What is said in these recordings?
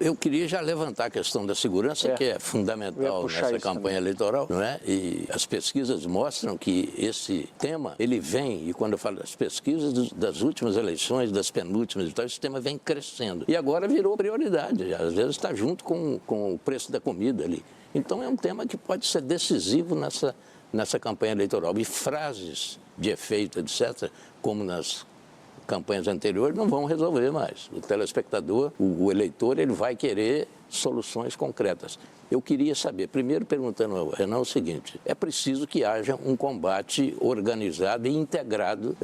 Eu queria já levantar a questão da segurança, que é fundamental nessa campanha eleitoral, não é? E as pesquisas mostram que esse tema, ele vem, e quando eu falo das pesquisas das últimas eleições, das penúltimas e tal, esse tema vem crescendo. E agora virou prioridade, às vezes está junto com o preço da comida ali. Então é um tema que pode ser decisivo nessa campanha eleitoral. E frases de efeito, etc., como nas campanhas anteriores, não vão resolver mais. O telespectador, o eleitor, ele vai querer soluções concretas. Eu queria saber, primeiro perguntando ao Renan o seguinte, é preciso que haja um combate organizado e integrado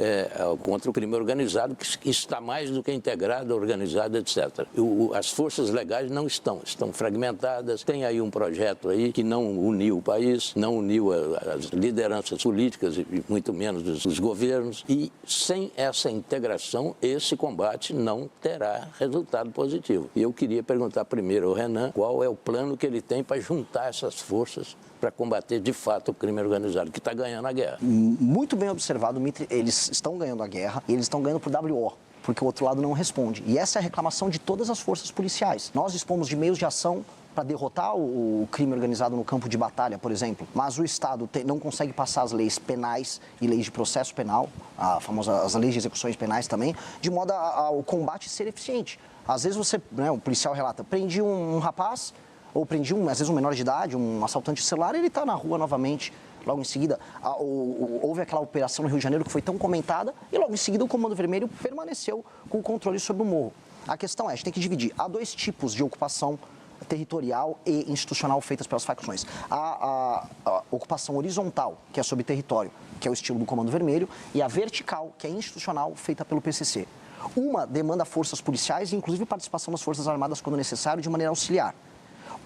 contra o crime organizado, que está mais do que integrado, organizado, etc. As forças legais não estão fragmentadas, tem aí um projeto aí que não uniu o país, não uniu as lideranças políticas e muito menos os governos, e sem essa integração, esse combate não terá resultado positivo. E eu queria perguntar primeiro ao Renan qual é o plano que ele tem para juntar essas forças para combater de fato o crime organizado, que está ganhando a guerra. Muito bem observado, Mitri, eles estão ganhando a guerra e eles estão ganhando por WO, porque o outro lado não responde. E essa é a reclamação de todas as forças policiais. Nós dispomos de meios de ação para derrotar o crime organizado no campo de batalha, por exemplo, mas o Estado não consegue passar as leis penais e leis de processo penal, as leis de execuções penais também, de modo ao combate ser eficiente. Às vezes o policial relata, prendi um rapaz, ou prendi, às vezes, um menor de idade, um assaltante de celular, e ele está na rua novamente. Logo em seguida, houve aquela operação no Rio de Janeiro que foi tão comentada, e logo em seguida o Comando Vermelho permaneceu com o controle sobre o morro. A questão é, a gente tem que dividir. Há dois tipos de ocupação territorial e institucional feitas pelas facções. A ocupação horizontal, que é sobre território, que é o estilo do Comando Vermelho, e a vertical, que é institucional, feita pelo PCC. Uma demanda forças policiais e, inclusive, participação das Forças Armadas quando necessário, de maneira auxiliar.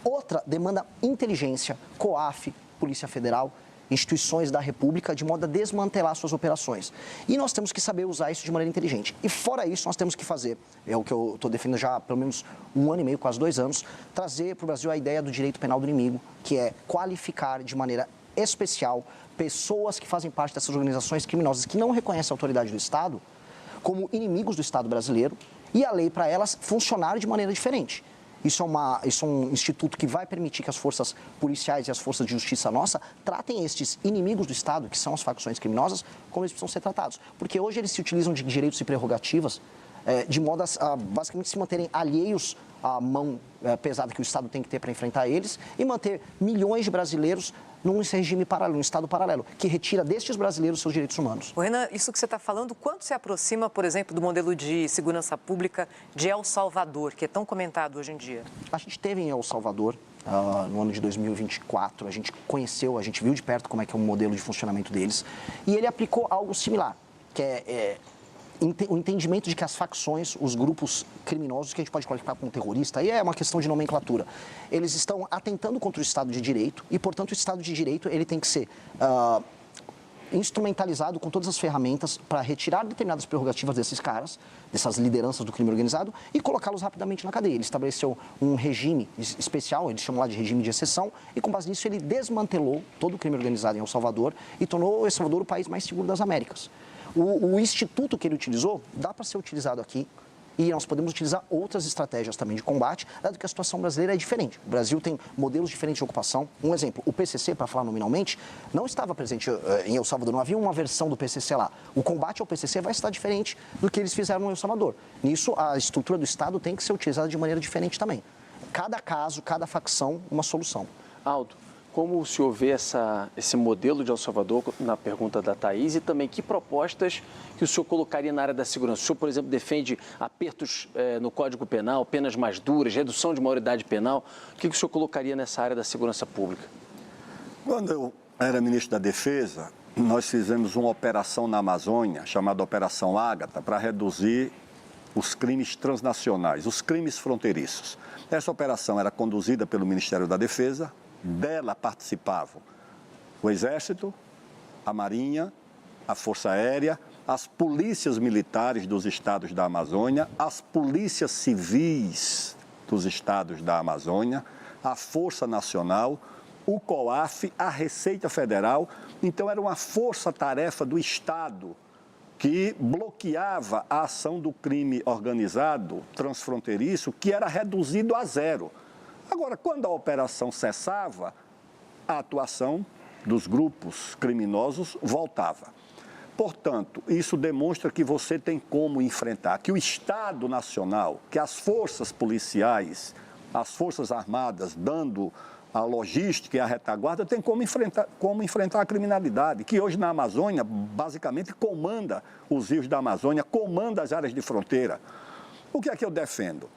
Outra demanda inteligência, COAF, Polícia Federal, instituições da República, de modo a desmantelar suas operações. E nós temos que saber usar isso de maneira inteligente. E fora isso, nós temos que fazer, é o que eu estou defendendo já há pelo menos 1 ano e meio, quase 2 anos, trazer para o Brasil a ideia do direito penal do inimigo, que é qualificar de maneira especial pessoas que fazem parte dessas organizações criminosas que não reconhecem a autoridade do Estado como inimigos do Estado brasileiro, e a lei para elas funcionar de maneira diferente. Isso é um instituto que vai permitir que as forças policiais e as forças de justiça nossa tratem estes inimigos do Estado, que são as facções criminosas, como eles precisam ser tratados. Porque hoje eles se utilizam de direitos e prerrogativas de modo a basicamente se manterem alheios à mão pesada que o Estado tem que ter para enfrentar eles e manter milhões de brasileiros num regime paralelo, num Estado paralelo, que retira destes brasileiros seus direitos humanos. Renan, isso que você está falando, quanto se aproxima, por exemplo, do modelo de segurança pública de El Salvador, que é tão comentado hoje em dia? A gente teve em El Salvador, no ano de 2024, a gente conheceu, a gente viu de perto como é que é o modelo de funcionamento deles, e ele aplicou algo similar, que o entendimento de que as facções, os grupos criminosos, que a gente pode qualificar como terrorista, aí é uma questão de nomenclatura, eles estão atentando contra o Estado de Direito e, portanto, o Estado de Direito ele tem que ser instrumentalizado com todas as ferramentas para retirar determinadas prerrogativas desses caras, dessas lideranças do crime organizado e colocá-los rapidamente na cadeia. Ele estabeleceu um regime especial, eles chamam lá de regime de exceção, e com base nisso ele desmantelou todo o crime organizado em El Salvador e tornou El Salvador o país mais seguro das Américas. O instituto que ele utilizou dá para ser utilizado aqui e nós podemos utilizar outras estratégias também de combate, dado que a situação brasileira é diferente. O Brasil tem modelos diferentes de ocupação. Um exemplo, o PCC, para falar nominalmente, não estava presente em El Salvador, não havia uma versão do PCC lá. O combate ao PCC vai estar diferente do que eles fizeram em El Salvador. Nisso, a estrutura do Estado tem que ser utilizada de maneira diferente também. Cada caso, cada facção, uma solução. Aldo, como o senhor vê esse modelo de El Salvador, na pergunta da Thaís, e também que propostas que o senhor colocaria na área da segurança? O senhor, por exemplo, defende apertos no Código Penal, penas mais duras, redução de maioridade penal. O que o senhor colocaria nessa área da segurança pública? Quando eu era ministro da Defesa, nós fizemos uma operação na Amazônia, chamada Operação Ágata, para reduzir os crimes transnacionais, os crimes fronteiriços. Essa operação era conduzida pelo Ministério da Defesa. Dela participavam o Exército, a Marinha, a Força Aérea, as polícias militares dos estados da Amazônia, as polícias civis dos estados da Amazônia, a Força Nacional, o COAF, a Receita Federal. Então, era uma força-tarefa do Estado que bloqueava a ação do crime organizado transfronteiriço, que era reduzido a zero. Agora, quando a operação cessava, a atuação dos grupos criminosos voltava. Portanto, isso demonstra que você tem como enfrentar, que o Estado Nacional, que as forças policiais, as forças armadas, dando a logística e a retaguarda, tem como enfrentar a criminalidade, que hoje na Amazônia, basicamente, comanda os rios da Amazônia, comanda as áreas de fronteira. O que é que eu defendo?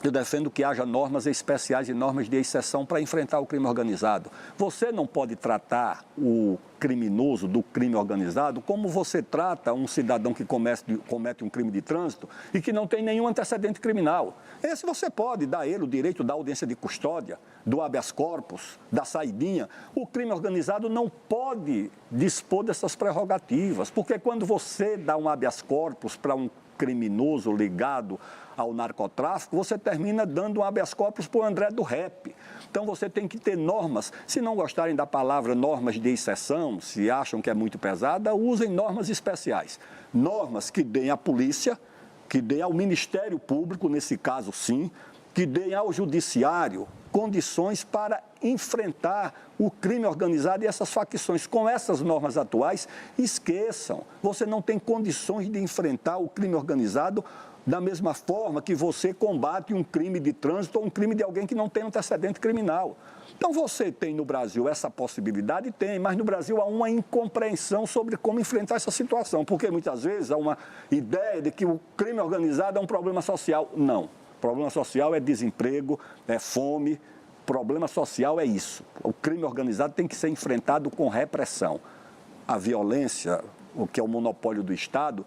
Eu defendo que haja normas especiais e normas de exceção para enfrentar o crime organizado. Você não pode tratar o criminoso do crime organizado como você trata um cidadão que comete um crime de trânsito e que não tem nenhum antecedente criminal. Esse você pode dar a ele o direito da audiência de custódia, do habeas corpus, da saidinha. O crime organizado não pode dispor dessas prerrogativas, porque quando você dá um habeas corpus para um criminoso ligado ao narcotráfico, você termina dando um habeas corpus para o André do Rap. Então você tem que ter normas. Se não gostarem da palavra normas de exceção, se acham que é muito pesada, usem normas especiais. Normas que deem à polícia, que deem ao Ministério Público, nesse caso sim, que deem ao Judiciário condições para enfrentar o crime organizado e essas facções. Com essas normas atuais, esqueçam, você não tem condições de enfrentar o crime organizado da mesma forma que você combate um crime de trânsito ou um crime de alguém que não tem antecedente criminal. Então você tem no Brasil essa possibilidade? Tem, mas no Brasil há uma incompreensão sobre como enfrentar essa situação, porque muitas vezes há uma ideia de que o crime organizado é um problema social. Não. Problema social é desemprego, é fome, problema social é isso. O crime organizado tem que ser enfrentado com repressão. A violência, o que é o monopólio do Estado,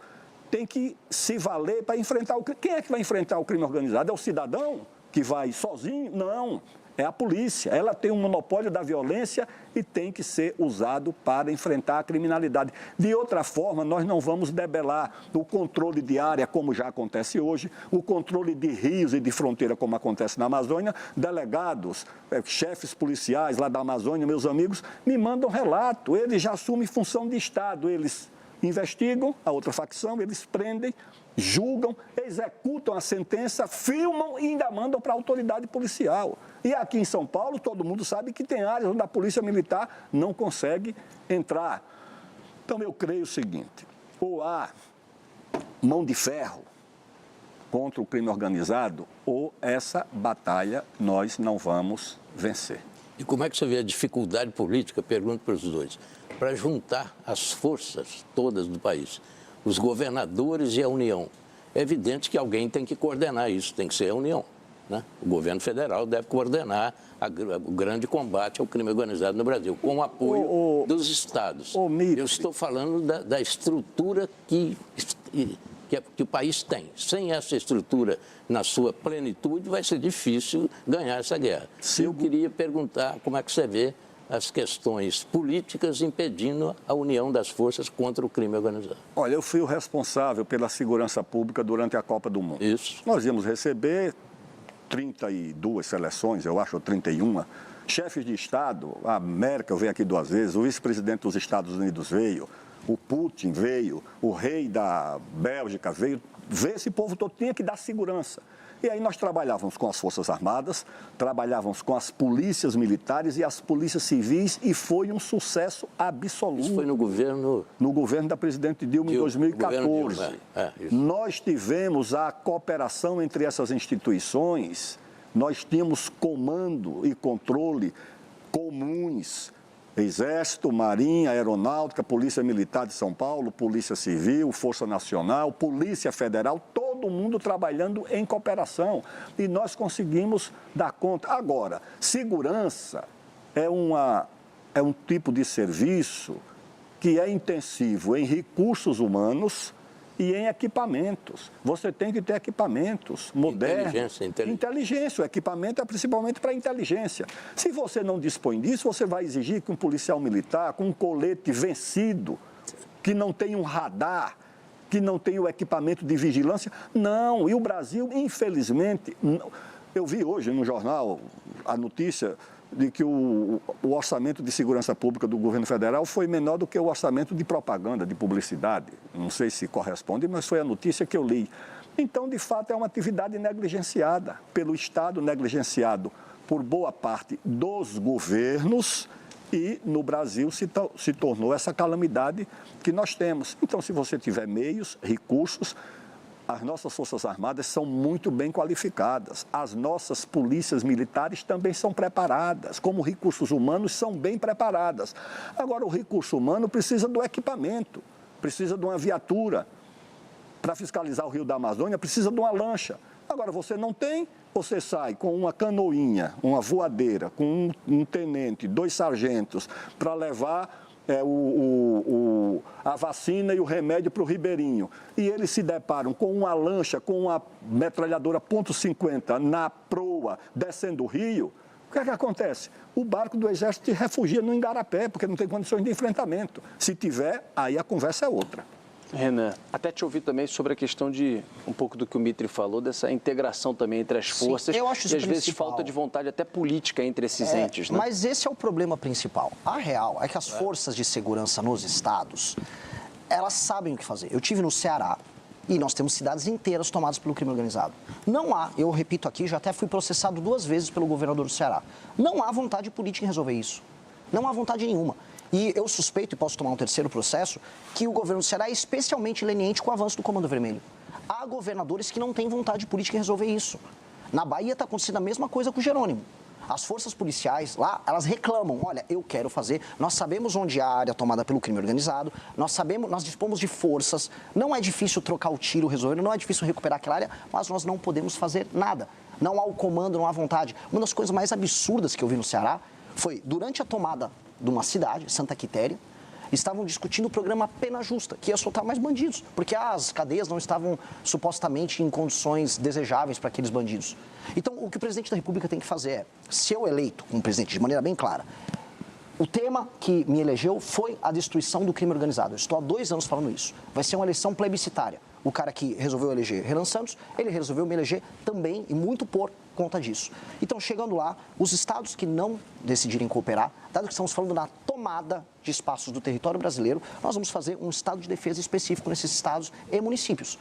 tem que se valer para enfrentar o crime. Quem é que vai enfrentar o crime organizado? É o cidadão que vai sozinho? Não. É a polícia. Ela tem um monopólio da violência e tem que ser usado para enfrentar a criminalidade. De outra forma, nós não vamos debelar o controle de área, como já acontece hoje, o controle de rios e de fronteira, como acontece na Amazônia. Delegados, chefes policiais lá da Amazônia, meus amigos, me mandam relato. Eles já assumem função de Estado. Eles investigam a outra facção, eles prendem, julgam, executam a sentença, filmam e ainda mandam para a autoridade policial. E aqui em São Paulo, todo mundo sabe que tem áreas onde a polícia militar não consegue entrar. Então, eu creio o seguinte, ou há mão de ferro contra o crime organizado, ou essa batalha nós não vamos vencer. E como é que você vê a dificuldade política, pergunto para os dois, para juntar as forças todas do país, os governadores e a União? É evidente que alguém tem que coordenar isso, tem que ser a União, né? O governo federal deve coordenar o grande combate ao crime organizado no Brasil, com o apoio dos estados. Eu estou falando da estrutura que o país tem. Sem essa estrutura na sua plenitude, vai ser difícil ganhar essa guerra. Eu queria perguntar como é que você vê as questões políticas impedindo a união das forças contra o crime organizado. Olha, eu fui o responsável pela segurança pública durante a Copa do Mundo. Isso. Nós íamos receber 32 seleções, eu acho, ou 31, chefes de Estado. A Merkel veio aqui 2 vezes, o vice-presidente dos Estados Unidos veio, o Putin veio, o rei da Bélgica veio. Esse povo todo tinha que dar segurança. E aí nós trabalhávamos com as Forças Armadas, trabalhávamos com as polícias militares e as polícias civis e foi um sucesso absoluto. Isso foi no governo... No governo da presidente Dilma em 2014. Dilma. Nós tivemos a cooperação entre essas instituições, nós tínhamos comando e controle comuns. Exército, Marinha, Aeronáutica, Polícia Militar de São Paulo, Polícia Civil, Força Nacional, Polícia Federal, todo mundo trabalhando em cooperação. E nós conseguimos dar conta. Agora, segurança é um tipo de serviço que é intensivo em recursos humanos e em equipamentos. Você tem que ter equipamentos modernos. Inteligência. O equipamento é principalmente para inteligência. Se você não dispõe disso, você vai exigir que um policial militar com um colete vencido, que não tem um radar, que não tem o equipamento de vigilância. Não. E o Brasil, infelizmente, Eu vi hoje no jornal a notícia de que o orçamento de segurança pública do governo federal foi menor do que o orçamento de propaganda, de publicidade. Não sei se corresponde, mas foi a notícia que eu li. Então, de fato, é uma atividade negligenciada pelo Estado, negligenciado por boa parte dos governos, e no Brasil se tornou essa calamidade que nós temos. Então, se você tiver meios, recursos, as nossas Forças Armadas são muito bem qualificadas. As nossas polícias militares também são preparadas, como recursos humanos são bem preparadas. Agora, o recurso humano precisa do equipamento, precisa de uma viatura. Para fiscalizar o Rio da Amazônia, precisa de uma lancha. Agora, você não tem, você sai com uma canoinha, uma voadeira, com um tenente, 2 sargentos, para levar a vacina e o remédio para o Ribeirinho. E eles se deparam com uma lancha, com uma metralhadora .50 na proa, descendo o rio. O que é que acontece? O barco do Exército se refugia no Igarapé, porque não tem condições de enfrentamento. Se tiver, aí a conversa é outra. Renan, até te ouvir também sobre a questão de, um pouco do que o Mitri falou, dessa integração também entre as forças. Sim, eu acho isso e às vezes principal. Falta de vontade até política entre esses entes, né? Mas esse é o problema principal. A real é que as forças de segurança nos estados, elas sabem o que fazer. Eu tive no Ceará e nós temos cidades inteiras tomadas pelo crime organizado. Não há, eu repito aqui, já até fui processado 2 vezes pelo governador do Ceará. Não há vontade política em resolver isso. Não há vontade nenhuma. E eu suspeito, e posso tomar um 3º processo, que o governo do Ceará é especialmente leniente com o avanço do Comando Vermelho. Há governadores que não têm vontade política em resolver isso. Na Bahia está acontecendo a mesma coisa com o Jerônimo. As forças policiais lá, elas reclamam, olha, eu quero fazer, nós sabemos onde há a área tomada pelo crime organizado, nós dispomos de forças, não é difícil trocar o tiro, resolver, não é difícil recuperar aquela área, mas nós não podemos fazer nada. Não há o comando, não há vontade. Uma das coisas mais absurdas que eu vi no Ceará foi, durante a tomada de uma cidade, Santa Quitéria, estavam discutindo o programa Pena Justa, que ia soltar mais bandidos, porque as cadeias não estavam supostamente em condições desejáveis para aqueles bandidos. Então, o que o presidente da República tem que fazer é, se eu eleito como presidente de maneira bem clara, o tema que me elegeu foi a destruição do crime organizado. Eu estou há 2 anos falando isso. Vai ser uma eleição plebiscitária. O cara que resolveu eleger Renan Santos, ele resolveu me eleger também, e muito por conta disso. Então, chegando lá, os estados que não decidirem cooperar, dado que estamos falando na tomada de espaços do território brasileiro, nós vamos fazer um estado de defesa específico nesses estados e municípios.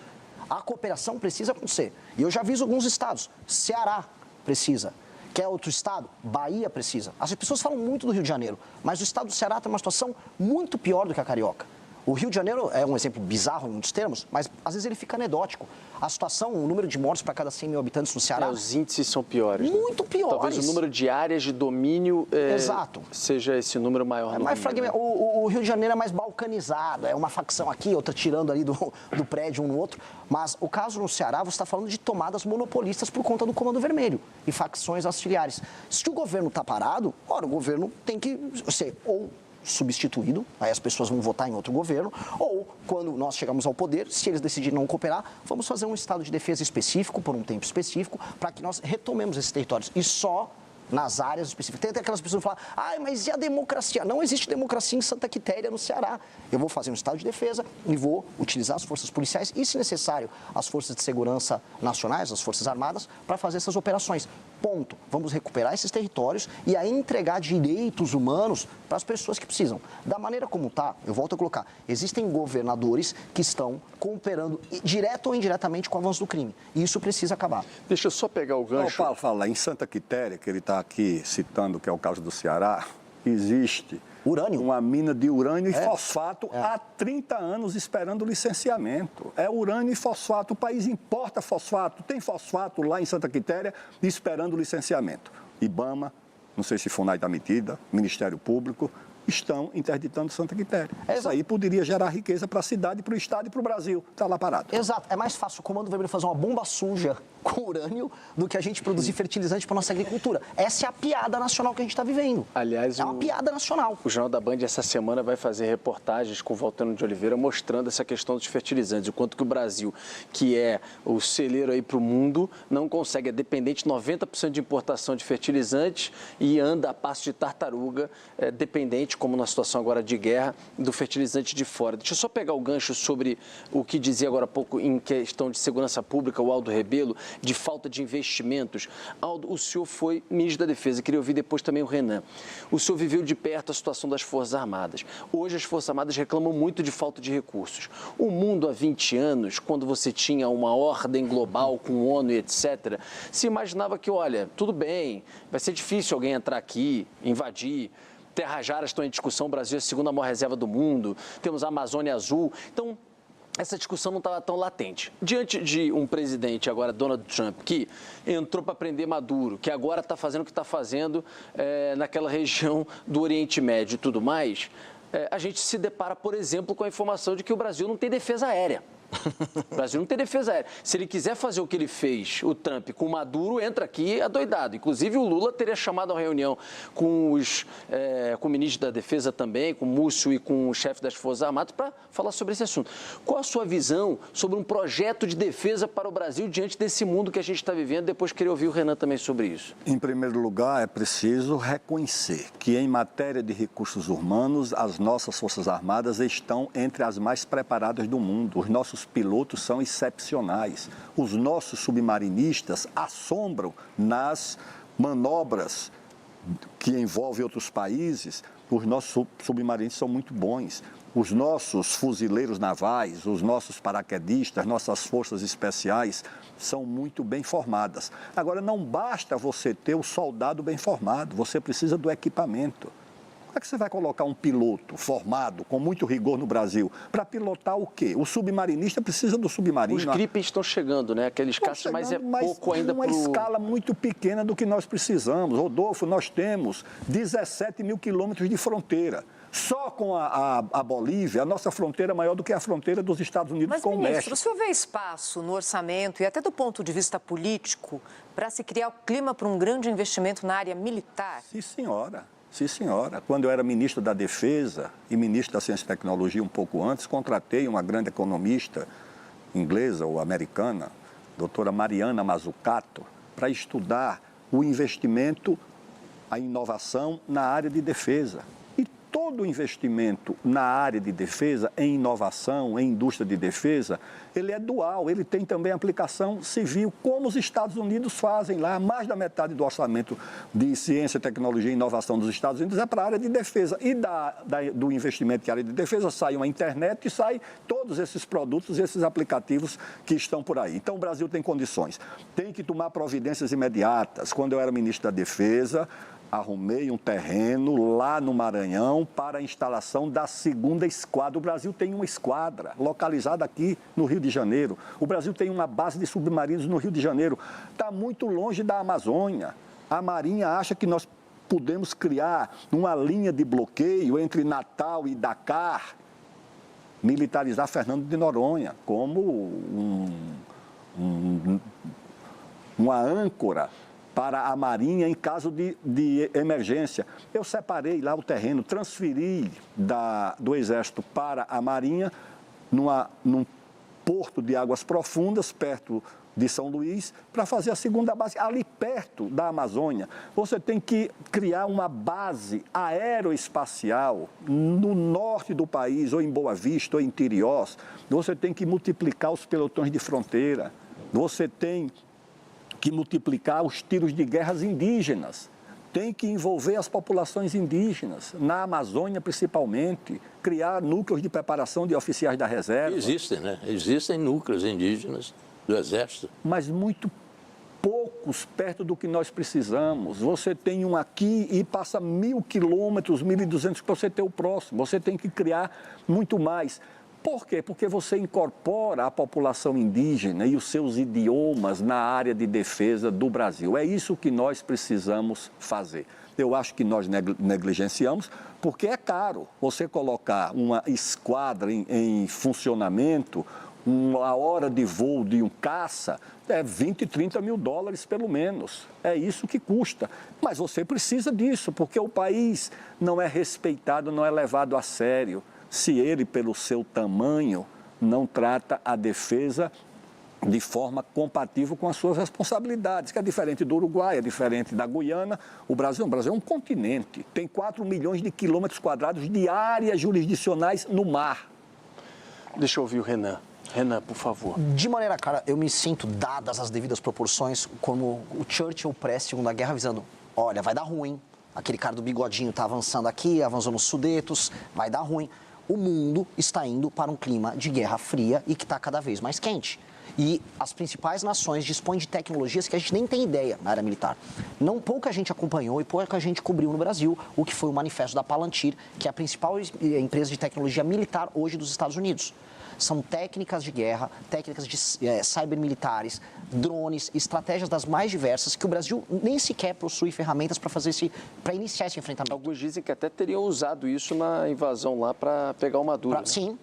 A cooperação precisa acontecer. E eu já aviso alguns estados. Ceará precisa. Quer outro estado? Bahia precisa. As pessoas falam muito do Rio de Janeiro, mas o estado do Ceará tem uma situação muito pior do que a carioca. O Rio de Janeiro é um exemplo bizarro em muitos termos, mas às vezes ele fica anedótico. A situação, o número de mortes para cada 100 mil habitantes no Ceará... Os índices são piores. Muito piores. Talvez o número de áreas de domínio seja esse número maior. Mais fragmentado. O Rio de Janeiro é mais balcanizado, é uma facção aqui, outra tirando ali do prédio um no outro. Mas o caso no Ceará, você está falando de tomadas monopolistas por conta do Comando Vermelho e facções auxiliares. Se o governo está parado, ora, o governo tem que ser ou substituído, aí as pessoas vão votar em outro governo, ou quando nós chegamos ao poder, se eles decidirem não cooperar, vamos fazer um estado de defesa específico, por um tempo específico, para que nós retomemos esses territórios. E só nas áreas específicas. Tem até aquelas pessoas que falam, mas e a democracia? Não existe democracia em Santa Quitéria, no Ceará. Eu vou fazer um estado de defesa e vou utilizar as forças policiais e, se necessário, as forças de segurança nacionais, as forças armadas, para fazer essas operações. Ponto. Vamos recuperar esses territórios e aí entregar direitos humanos para as pessoas que precisam. Da maneira como está, eu volto a colocar, existem governadores que estão cooperando direto ou indiretamente com o avanço do crime. E isso precisa acabar. Deixa eu só pegar o gancho. Fala, em Santa Quitéria, que ele está aqui citando, que é o caso do Ceará, existe urânio. Uma mina de urânio e fosfato há 30 anos esperando licenciamento. É urânio e fosfato. O país importa fosfato. Tem fosfato lá em Santa Quitéria esperando licenciamento. IBAMA, não sei se FUNAI está metida, Ministério Público, estão interditando Santa Quitéria. Isso aí poderia gerar riqueza para a cidade, para o Estado e para o Brasil. Está lá parado. Exato. É mais fácil o Comando Vermelho fazer uma bomba suja com urânio do que a gente produzir fertilizante para nossa agricultura. Essa é a piada nacional que a gente está vivendo. Aliás, é uma piada nacional. O Jornal da Band essa semana vai fazer reportagens com o Valtano de Oliveira mostrando essa questão dos fertilizantes, o quanto que o Brasil, que é o celeiro aí para o mundo, não consegue, é dependente 90% de importação de fertilizantes e anda a passo de tartaruga, dependente ambiente, como na situação agora de guerra, do fertilizante de fora. Deixa eu só pegar o gancho sobre o que dizia agora há pouco em questão de segurança pública, o Aldo Rebelo, de falta de investimentos. Aldo, o senhor foi ministro da Defesa, queria ouvir depois também o Renan. O senhor viveu de perto a situação das Forças Armadas. Hoje as Forças Armadas reclamam muito de falta de recursos. O mundo há 20 anos, quando você tinha uma ordem global com ONU e etc., se imaginava que, olha, tudo bem, vai ser difícil alguém entrar aqui, invadir. Terras raras estão em discussão, o Brasil é a segunda maior reserva do mundo, temos a Amazônia Azul. Então, essa discussão não estava tão latente. Diante de um presidente, agora Donald Trump, que entrou para prender Maduro, que agora está fazendo o que está fazendo naquela região do Oriente Médio e tudo mais, a gente se depara, por exemplo, com a informação de que o Brasil não tem defesa aérea. O Brasil não tem defesa aérea. Se ele quiser fazer o que ele fez, o Trump, com o Maduro, entra aqui adoidado. Inclusive, o Lula teria chamado a reunião com o ministro da Defesa também, com o Múcio e com o chefe das Forças Armadas, para falar sobre esse assunto. Qual a sua visão sobre um projeto de defesa para o Brasil diante desse mundo que a gente está vivendo? Depois queria ouvir o Renan também sobre isso. Em primeiro lugar, é preciso reconhecer que, em matéria de recursos humanos, as nossas Forças Armadas estão entre as mais preparadas do mundo. Os nossos pilotos são excepcionais. Os nossos submarinistas assombram nas manobras que envolvem outros países. Os nossos submarinistas são muito bons. Os nossos fuzileiros navais, os nossos paraquedistas, nossas forças especiais são muito bem formadas. Agora, não basta você ter o soldado bem formado, você precisa do equipamento. Como é que você vai colocar um piloto formado, com muito rigor no Brasil, para pilotar o quê? O submarinista precisa do submarino. Os gripes estão chegando, né? Aqueles caças, mas é pouco ainda para uma escala muito pequena do que nós precisamos. Rodolfo, nós temos 17 mil quilômetros de fronteira. Só com a Bolívia, a nossa fronteira é maior do que a fronteira dos Estados Unidos com o México. Mas, ministro, o senhor vê espaço no orçamento e até do ponto de vista político para se criar o clima para um grande investimento na área militar? Sim, senhora. Sim, senhora. Quando eu era ministro da Defesa e ministro da Ciência e Tecnologia um pouco antes, contratei uma grande economista inglesa ou americana, doutora Mariana Mazzucato, para estudar o investimento, a inovação na área de defesa. E todo investimento na área de defesa, em inovação, em indústria de defesa, ele é dual, ele tem também aplicação civil, como os Estados Unidos fazem lá. Mais da metade do orçamento de ciência, tecnologia e inovação dos Estados Unidos é para a área de defesa. E do investimento que é a área de defesa sai uma internet e sai todos esses produtos, esses aplicativos que estão por aí. Então, o Brasil tem condições. Tem que tomar providências imediatas. Quando eu era ministro da Defesa, arrumei um terreno lá no Maranhão para a instalação da 2ª esquadra. O Brasil tem uma esquadra localizada aqui no Rio de Janeiro. O Brasil tem uma base de submarinos no Rio de Janeiro. Está muito longe da Amazônia. A Marinha acha que nós podemos criar uma linha de bloqueio entre Natal e Dakar, militarizar Fernando de Noronha como uma âncora para a Marinha em caso de emergência. Eu separei lá o terreno, transferi do Exército para a Marinha, num porto de águas profundas, perto de São Luís, para fazer a 2ª base, ali perto da Amazônia. Você tem que criar uma base aeroespacial no norte do país, ou em Boa Vista, ou em Tiriós. Você tem que multiplicar os pelotões de fronteira. Você tem que multiplicar os tiros de guerras indígenas. Tem que envolver as populações indígenas, na Amazônia principalmente, criar núcleos de preparação de oficiais da reserva. Existem, né? Existem núcleos indígenas do Exército. Mas muito poucos perto do que nós precisamos. Você tem um aqui e passa 1.000 quilômetros, 1.200 para você ter o próximo. Você tem que criar muito mais. Por quê? Porque você incorpora a população indígena e os seus idiomas na área de defesa do Brasil. É isso que nós precisamos fazer. Eu acho que nós negligenciamos, porque é caro você colocar uma esquadra em funcionamento, uma hora de voo de um caça, é 20, 30 mil dólares pelo menos. É isso que custa. Mas você precisa disso, porque o país não é respeitado, não é levado a sério. Se ele, pelo seu tamanho, não trata a defesa de forma compatível com as suas responsabilidades, que é diferente do Uruguai, é diferente da Guiana. O Brasil é um continente, tem 4 milhões de quilômetros quadrados de áreas jurisdicionais no mar. Deixa eu ouvir o Renan. Renan, por favor. De maneira clara, eu me sinto, dadas as devidas proporções, como o Churchill pré-Segunda Guerra avisando, olha, vai dar ruim, aquele cara do bigodinho está avançando aqui, avançou nos Sudetos, vai dar ruim. O mundo está indo para um clima de guerra fria e que está cada vez mais quente. E as principais nações dispõem de tecnologias que a gente nem tem ideia na área militar. Pouca gente acompanhou e pouca gente cobriu no Brasil o que foi o manifesto da Palantir, que é a principal empresa de tecnologia militar hoje dos Estados Unidos. São técnicas de guerra, técnicas de cybermilitares, drones, estratégias das mais diversas que o Brasil nem sequer possui ferramentas para iniciar esse enfrentamento. Alguns dizem que até teriam usado isso na invasão lá para pegar o Maduro. Né? Sim.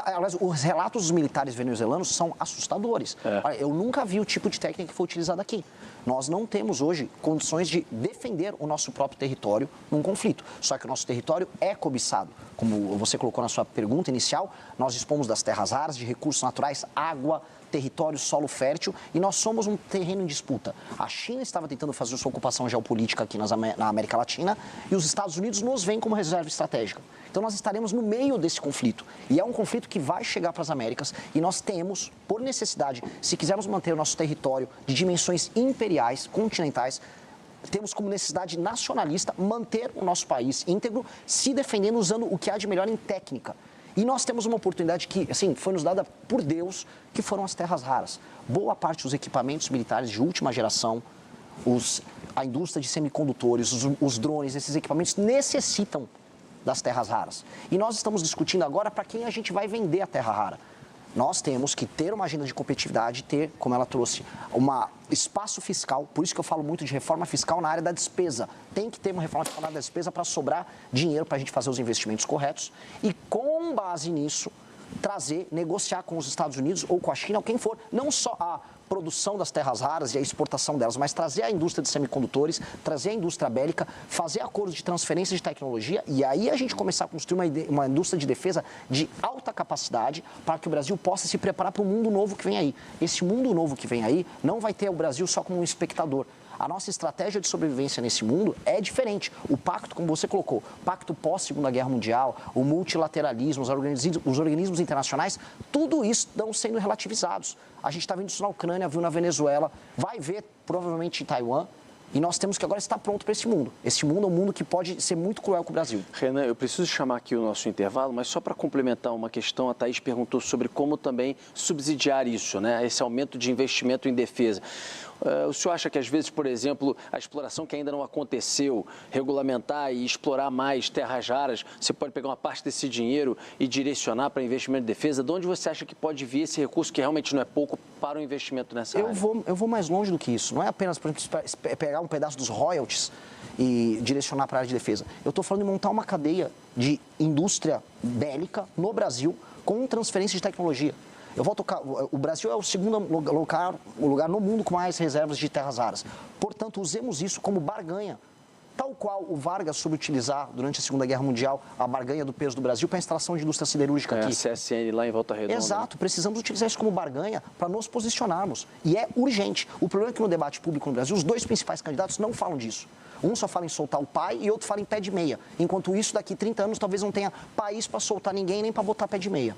Aliás, os relatos dos militares venezuelanos são assustadores. Olha, eu nunca vi o tipo de técnica que foi utilizada aqui. Nós não temos hoje condições de defender o nosso próprio território num conflito. Só que o nosso território é cobiçado. Como você colocou na sua pergunta inicial, nós dispomos das terras raras, de recursos naturais, água, território, solo fértil, e nós somos um terreno em disputa. A China estava tentando fazer sua ocupação geopolítica aqui na América Latina e os Estados Unidos nos veem como reserva estratégica. Então nós estaremos no meio desse conflito. E é um conflito que vai chegar para as Américas e nós temos, por necessidade, se quisermos manter o nosso território de dimensões imperiais, continentais, temos como necessidade nacionalista manter o nosso país íntegro, se defendendo usando o que há de melhor em técnica. E nós temos uma oportunidade que, assim, foi nos dada por Deus, que foram as terras raras. Boa parte dos equipamentos militares de última geração, a indústria de semicondutores, os drones, esses equipamentos necessitam das terras raras. E nós estamos discutindo agora para quem a gente vai vender a terra rara. Nós temos que ter uma agenda de competitividade, ter, como ela trouxe, um espaço fiscal. Por isso que eu falo muito de reforma fiscal na área da despesa. Tem que ter uma reforma fiscal na área da despesa para sobrar dinheiro para a gente fazer os investimentos corretos. E com base nisso, negociar com os Estados Unidos ou com a China, ou quem for, não só a produção das terras raras e a exportação delas, mas trazer a indústria de semicondutores, trazer a indústria bélica, fazer acordos de transferência de tecnologia e aí a gente começar a construir uma indústria de defesa de alta capacidade para que o Brasil possa se preparar para o mundo novo que vem aí. Esse mundo novo que vem aí não vai ter o Brasil só como um espectador. A nossa estratégia de sobrevivência nesse mundo é diferente. O pacto, como você colocou, pacto pós-Segunda Guerra Mundial, o multilateralismo, os organismos internacionais, tudo isso estão sendo relativizados. A gente está vendo isso na Ucrânia, viu na Venezuela, vai ver provavelmente em Taiwan. E nós temos que agora estar pronto para esse mundo. Esse mundo é um mundo que pode ser muito cruel com o Brasil. Renan, eu preciso chamar aqui o nosso intervalo, mas só para complementar uma questão, a Thaís perguntou sobre como também subsidiar isso, né? Esse aumento de investimento em defesa. O senhor acha que, às vezes, por exemplo, a exploração que ainda não aconteceu, regulamentar e explorar mais terras raras, você pode pegar uma parte desse dinheiro e direcionar para investimento em defesa? De onde você acha que pode vir esse recurso, que realmente não é pouco, para o investimento nessa área? Eu vou mais longe do que isso. Não é apenas para pegar um pedaço dos royalties e direcionar para a área de defesa. Eu estou falando de montar uma cadeia de indústria bélica no Brasil com transferência de tecnologia. O Brasil é o segundo lugar no mundo com mais reservas de terras raras. Portanto, usemos isso como barganha. Tal qual o Vargas soube utilizar durante a Segunda Guerra Mundial a barganha do peso do Brasil para a instalação de indústria siderúrgica aqui. A CSN lá em Volta Redonda. Exato, precisamos utilizar isso como barganha para nos posicionarmos. E é urgente. O problema é que no debate público no Brasil, os dois principais candidatos não falam disso. Um só fala em soltar o pai e outro fala em pé de meia. Enquanto isso, daqui 30 anos, talvez não tenha país para soltar ninguém nem para botar pé de meia.